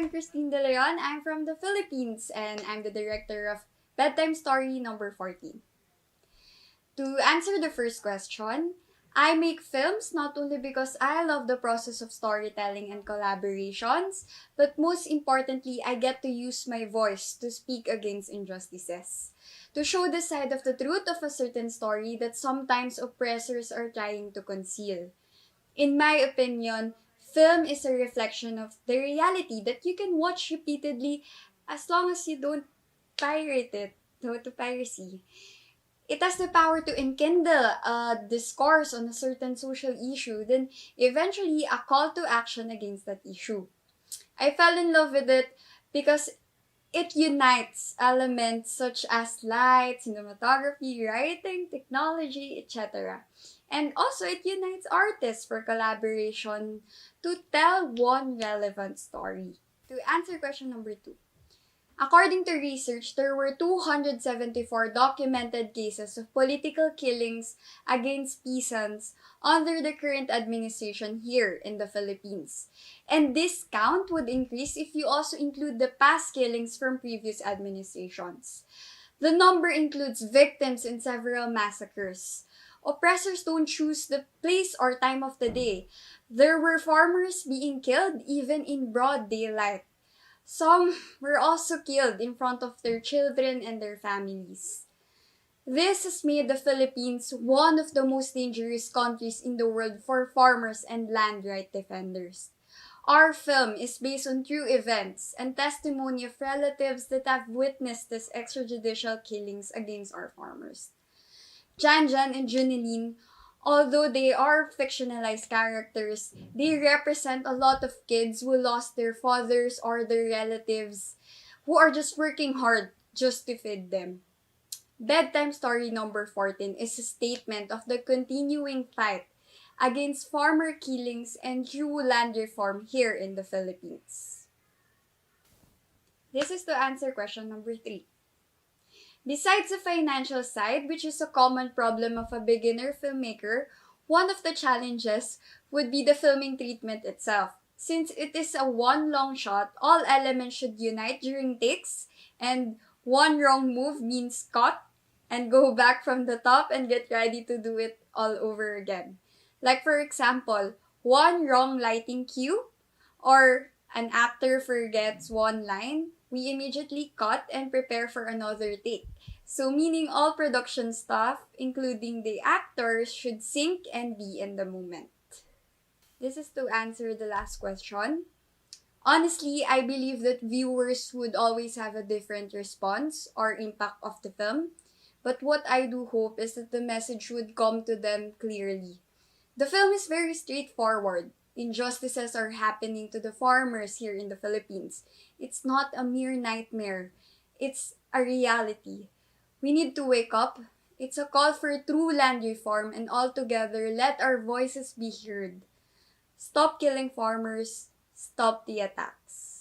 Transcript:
I'm Kristine De Leon. I'm from the Philippines and I'm the director of Bedtime Story number 14. To answer the first question, I make films not only because I love the process of storytelling and collaborations, but most importantly, I get to use my voice to speak against injustices. To show the side of the truth of a certain story that sometimes oppressors are trying to conceal. In my opinion, film is a reflection of the reality that you can watch repeatedly as long as you don't pirate it. No to piracy. It has the power to enkindle a discourse on a certain social issue, then eventually a call to action against that issue. I fell in love with it because it unites elements such as light, cinematography, writing, technology, etc. And also, it unites artists for collaboration to tell one relevant story. To answer question number 2. According to research, there were 274 documented cases of political killings against peasants under the current administration here in the Philippines. And this count would increase if you also include the past killings from previous administrations. The number includes victims in several massacres. Oppressors don't choose the place or time of the day. There were farmers being killed even in broad daylight. Some were also killed in front of their children and their families. This has made the Philippines one of the most dangerous countries in the world for farmers and land right defenders. Our film is based on true events and testimony of relatives that have witnessed these extrajudicial killings against our farmers. Janjan and Junilin, although they are fictionalized characters, they represent a lot of kids who lost their fathers or their relatives who are just working hard just to feed them. Bedtime Story number 14 is a statement of the continuing fight against farmer killings and true land reform here in the Philippines. This is to answer question number 3. Besides the financial side, which is a common problem of a beginner filmmaker, one of the challenges would be the filming treatment itself. Since it is a one long shot, all elements should unite during takes, and one wrong move means cut and go back from the top and get ready to do it all over again. Like for example, one wrong lighting cue or an actor forgets one line, we immediately cut and prepare for another take. So meaning all production staff, including the actors, should sync and be in the moment. This is to answer the last question. Honestly, I believe that viewers would always have a different response or impact of the film. But what I do hope is that the message would come to them clearly. The film is very straightforward. Injustices are happening to the farmers here in the Philippines. It's not a mere nightmare. It's a reality. We need to wake up. It's a call for true land reform and altogether let our voices be heard. Stop killing farmers. Stop the attacks.